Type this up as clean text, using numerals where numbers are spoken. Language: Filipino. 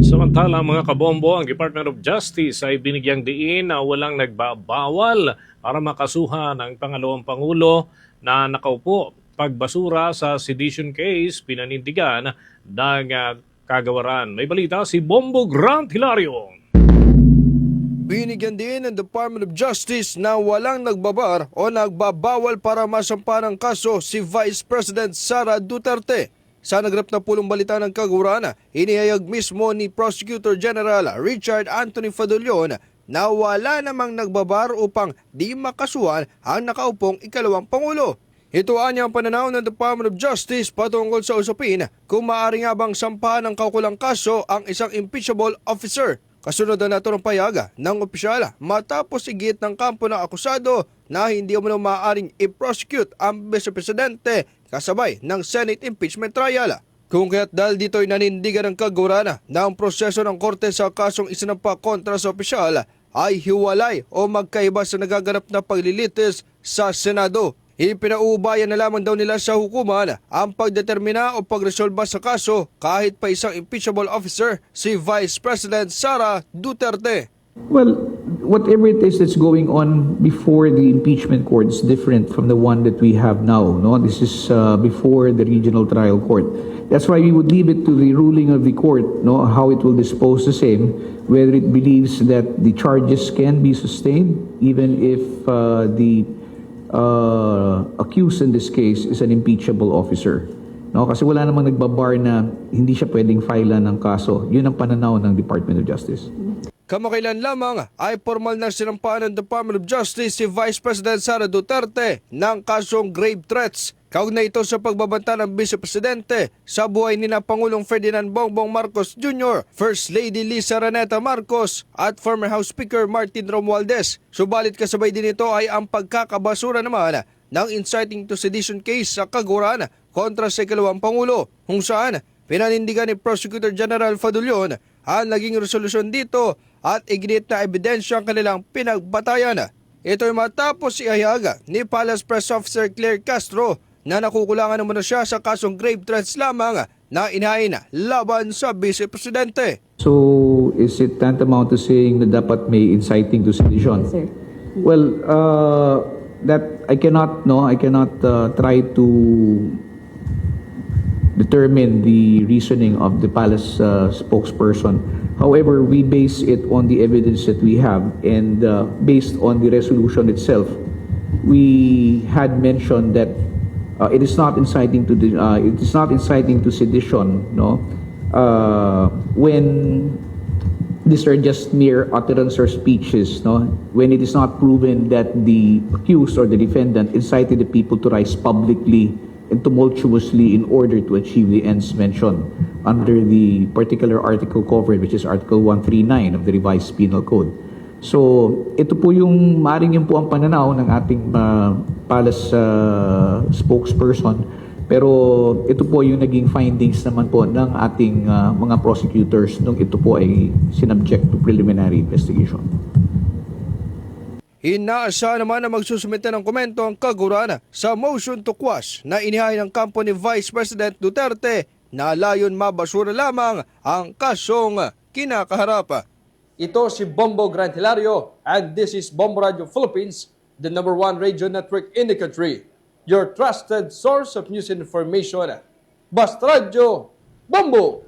Samantala mga kabombo, ang Department of Justice ay binigyang diin na walang nagbabawal para makasuhan ang pangalawang Pangulo na nakaupo. Pagbasura sa sedition case, pinanindigan ng kagawaran. May balita si Bombo Grant Hilario. Binigyan din ng Department of Justice na walang nagbabar o nagbabawal para masampa ng kaso si Vice President Sara Duterte. Sa nagrap na pulong balita ng kagawaran, inihayag mismo ni Prosecutor General Richard Anthony Fadulyon na wala namang nagbabar upang di makasuhan ang nakaupong ikalawang Pangulo. Ito ang pananaw ng Department of Justice patungkol sa usapin kung maaari nga bang sampahan ng kaukulang kaso ang isang impeachable officer. Kasunod na nato ng payaga ng opisyal matapos igit ng kampo ng akusado na hindi umano maaaring i-prosecute ang Vice Presidente kasabay ng Senate impeachment trial. Kung kaya't dahil dito ay nanindigan ng kagawaran na ang proseso ng korte sa kasong isinampa kontra sa opisyal ay hiwalay o magkaiba sa nagaganap na paglilitis sa Senado. Ipinauubayan na lamang daw nila sa hukuman ang pagdetermina o pagresolba sa kaso kahit pa isang impeachable officer si Vice President Sara Duterte. Well, whatever it is that's going on before the impeachment court is different from the one that we have now. No, this is before the regional trial court. That's why we would leave it to the ruling of the court, no, how it will dispose the same, whether it believes that the charges can be sustained, even if the accused in this case is an impeachable officer. No, kasi wala namang nagbabar na hindi siya pwedeng filean ng kaso. Yun ang pananaw ng Department of Justice. Kamakailan lamang ay formal na sinampahan ng Department of Justice si Vice President Sara Duterte ng kasong grave threats. Kaugnay ito sa pagbabanta ng Vice Presidente sa buhay ni na Pangulong Ferdinand Bongbong Marcos Jr., First Lady Liza Raneta Marcos at former House Speaker Martin Romualdez. Subalit kasabay din ito ay ang pagkakabasura naman ng inciting to sedition case sa kagawaran kontra sa ikalawang Pangulo, kung saan pinanindigan ni Prosecutor General Fadulyon ang naging resolusyon dito at iginit na ebidensya ang kanilang pinagbatayan. Ito ay matapos ihayag ni Palace Press Officer Claire Castro na nakukulangan naman na siya sa kasong grave threats lamang na inahain laban sa Vice Presidente. So, is it tantamount to saying na dapat may inciting to sedition? Yes, sir. Well, that I cannot try to determine the reasoning of the palace spokesperson. However, we base it on the evidence that we have, and based on the resolution itself, we had mentioned that it is not inciting to sedition, no, when these are just mere utterance or speeches, no, when it is not proven that the accused or the defendant incited the people to rise publicly and tumultuously in order to achieve the ends mentioned under the particular article covered, which is Article 139 of the Revised Penal Code. So, ito po yung maring yun po ang pananaw ng ating palace spokesperson. Pero ito po yung naging findings naman po ng ating mga prosecutors nung ito po ay sinubject to preliminary investigation. Inaasahan naman na magsusumite ng komento ang kagawaran sa motion to quash na inihain ng kampo ni Vice President Duterte na layon mabasura lamang ang kasong kinakaharap. Ito si Bombo Grant Hilario and this is Bombo Radio Philippines, the #1 radio network in the country. Your trusted source of news and information. Basta Radio, Bombo!